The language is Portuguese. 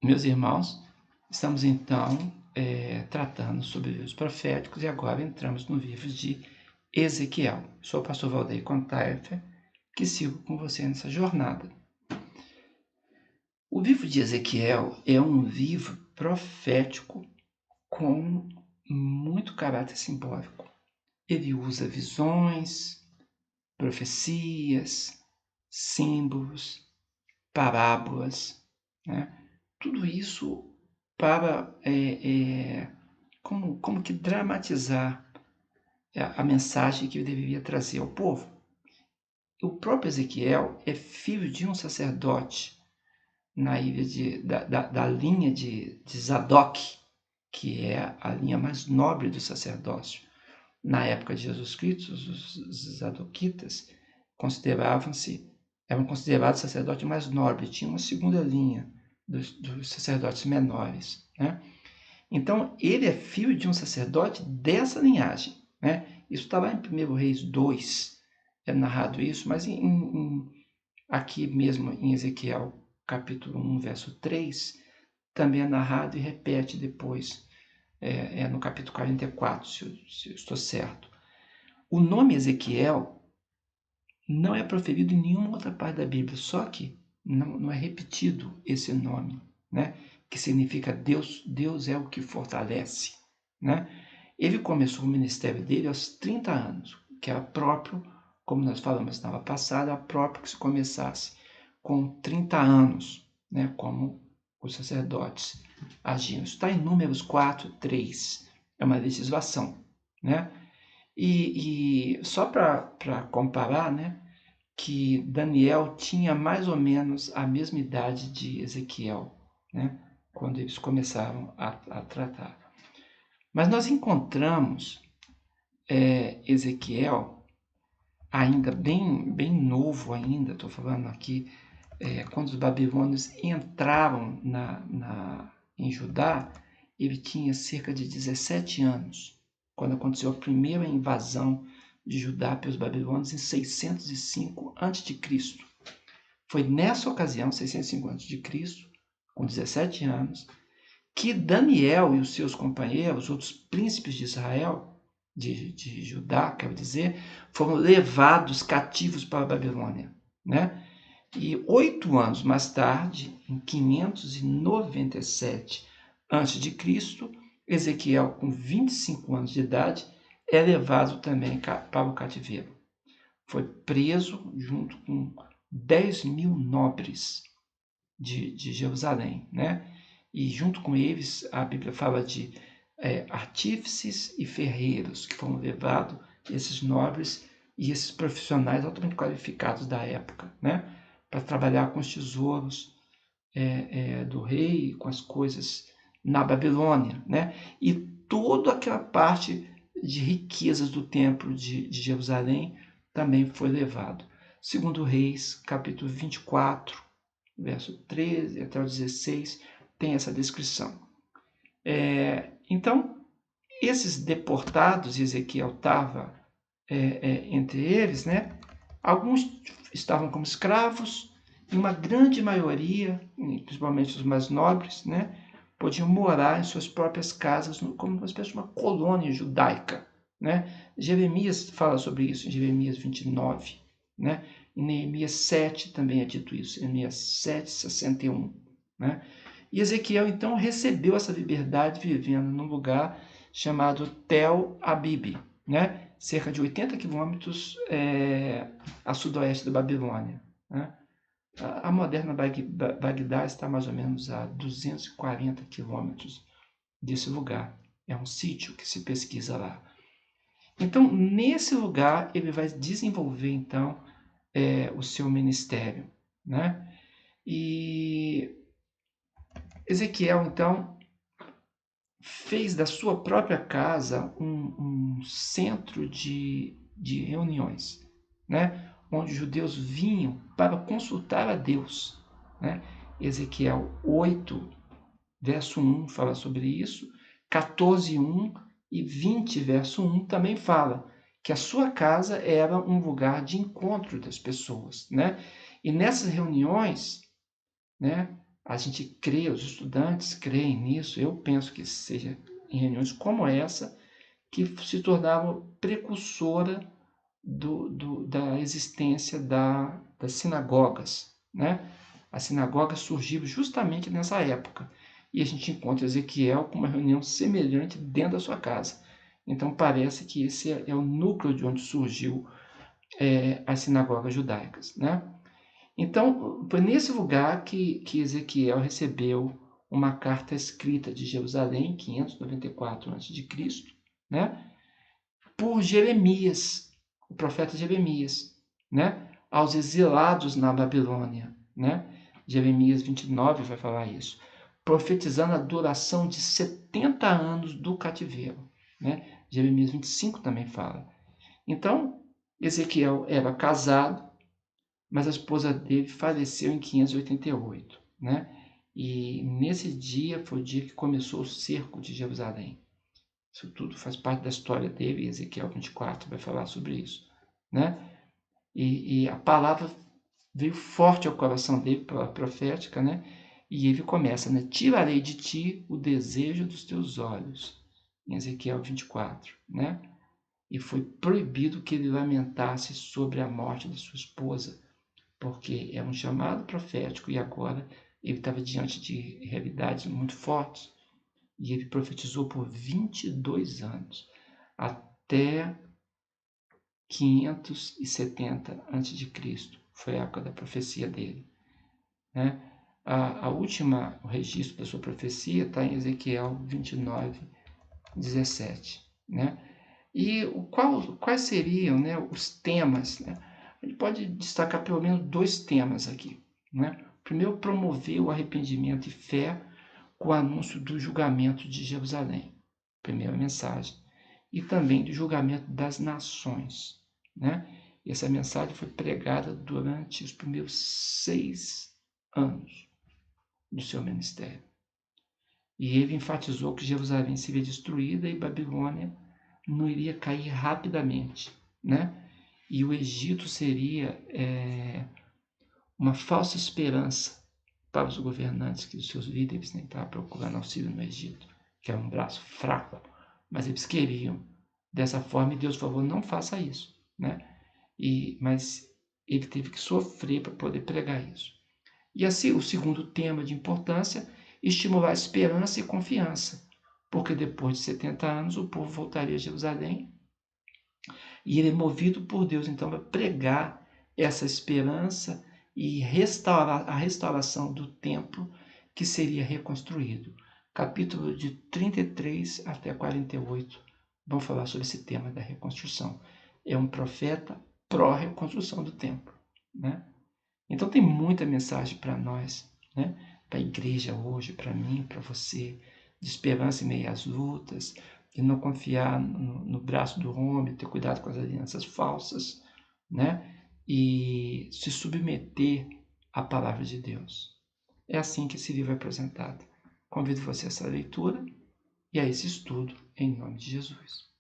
Meus irmãos, estamos então tratando sobre livros proféticos e agora entramos no livro de Ezequiel. Sou o pastor Valdeir Contaifer, que sigo com você nessa jornada. O livro de Ezequiel é um livro profético com muito caráter simbólico. Ele usa visões, profecias, símbolos, parábolas, né? Tudo isso para como que dramatizar a mensagem que ele deveria trazer ao povo. O próprio Ezequiel é filho de um sacerdote na ilha da linha de Zadok, que é a linha mais nobre do sacerdócio. Na época de Jesus Cristo, os zadoquitas eram considerados sacerdotes mais nobres, tinha uma segunda linha dos sacerdotes menores, né? Então, ele é filho de um sacerdote dessa linhagem, né? Isso está lá em 1 Reis 2, é narrado isso, mas aqui mesmo em Ezequiel, capítulo 1, verso 3, também é narrado e repete depois, no capítulo 44, se eu estou certo. O nome Ezequiel não é proferido em nenhuma outra parte da Bíblia, só que não é repetido esse nome, né? Que significa Deus é o que fortalece, né? Ele começou o ministério dele aos 30 anos, que era próprio, como nós falamos na aula passada, próprio que se começasse com 30 anos, né? Como os sacerdotes agiam. Isso está em Números 4, 3, é uma legislação, né? E só para comparar, né? Que Daniel tinha mais ou menos a mesma idade de Ezequiel, né? Quando eles começaram a tratar. Mas nós encontramos Ezequiel ainda bem novo ainda, estou falando aqui, quando os babilônios entraram em Judá, ele tinha cerca de 17 anos, quando aconteceu a primeira invasão de Judá pelos babilônios em 605 a.C. Foi nessa ocasião, 605 a.C., com 17 anos, que Daniel e os seus companheiros, outros príncipes de Israel, de Judá, quero dizer, foram levados cativos para a Babilônia, né? E 8 anos mais tarde, em 597 a.C., Ezequiel, com 25 anos de idade, é levado também para o cativeiro. Foi preso junto com 10.000 nobres de Jerusalém, né? E junto com eles, a Bíblia fala de artífices e ferreiros que foram levados, esses nobres e esses profissionais altamente qualificados da época, né? Para trabalhar com os tesouros do rei, com as coisas na Babilônia, né? E toda aquela parte de riquezas do templo de Jerusalém também foi levado. Segundo Reis, capítulo 24, verso 13 até o 16, tem essa descrição. Então, esses deportados, Ezequiel estava entre eles, né? Alguns estavam como escravos, e uma grande maioria, principalmente os mais nobres, né, podiam morar em suas próprias casas, como uma espécie de uma colônia judaica, né? Jeremias fala sobre isso em Jeremias 29, né? Em Neemias 7 também é dito isso, Neemias 7, 61, né? E Ezequiel, então, recebeu essa liberdade vivendo num lugar chamado Tel Abib, né? Cerca de 80 quilômetros a sudoeste da Babilônia, né? A moderna Bagdá está mais ou menos a 240 quilômetros desse lugar. É um sítio que se pesquisa lá. Então, nesse lugar, ele vai desenvolver, então, o seu ministério, né? E Ezequiel, então, fez da sua própria casa um centro de reuniões, né? Onde os judeus vinham para consultar a Deus, né? Ezequiel 8, verso 1 fala sobre isso, 14, 1 e 20, verso 1 também fala que a sua casa era um lugar de encontro das pessoas, né? E nessas reuniões, né, A gente crê, os estudantes creem nisso. Eu penso que seja em reuniões como essa que se tornaram precursora da existência das sinagogas, né? As sinagogas surgiram justamente nessa época. E a gente encontra Ezequiel com uma reunião semelhante dentro da sua casa. Então parece que esse é o núcleo de onde surgiu as sinagogas judaicas, né? Então foi nesse lugar que Ezequiel recebeu uma carta escrita de Jerusalém, 594 a.C., né? Por Jeremias, o profeta Jeremias, né? Aos exilados na Babilônia, né? Jeremias 29 vai falar isso, profetizando a duração de 70 anos do cativeiro, né? Jeremias 25 também fala. Então, Ezequiel era casado, mas a esposa dele faleceu em 588, né? E nesse dia foi o dia que começou o cerco de Jerusalém. Isso tudo faz parte da história dele, e Ezequiel 24 vai falar sobre isso, né? E a palavra veio forte ao coração dele, profética, né? E ele começa, né? Tirarei de ti o desejo dos teus olhos, em Ezequiel 24, né? E foi proibido que ele lamentasse sobre a morte da sua esposa, porque é um chamado profético e agora ele estava diante de realidades muito fortes. E ele profetizou por 22 anos, até 570 a.C. Foi a época da profecia dele, né? A última, o registro da sua profecia está em Ezequiel 29, 17, né? E quais seriam, né, os temas, né? A gente pode destacar pelo menos 2 temas aqui, né? Primeiro, promover o arrependimento e fé com o anúncio do julgamento de Jerusalém, primeira mensagem, e também do julgamento das nações, né? E essa mensagem foi pregada durante os primeiros 6 anos do seu ministério. E ele enfatizou que Jerusalém seria destruída e Babilônia não iria cair rapidamente, né? E o Egito seria uma falsa esperança para os governantes, que os seus líderes nem estavam procurando auxílio no Egito, que era um braço fraco, mas eles queriam dessa forma e Deus falou, não faça isso, né? Mas ele teve que sofrer para poder pregar isso. E assim, o segundo tema de importância, estimular esperança e confiança, porque depois de 70 anos o povo voltaria a Jerusalém e ele é movido por Deus, então, para pregar essa esperança e restaurar a restauração do templo que seria reconstruído. Capítulo de 33 até 48 vão falar sobre esse tema da reconstrução. É um profeta pró-reconstrução do templo, né? Então tem muita mensagem para nós, né? Para a igreja hoje, para mim, para você, de esperança em meio às lutas, de não confiar no braço do homem, ter cuidado com as alianças falsas, né? E se submeter à palavra de Deus. É assim que esse livro é apresentado. Convido você a essa leitura e a esse estudo, em nome de Jesus.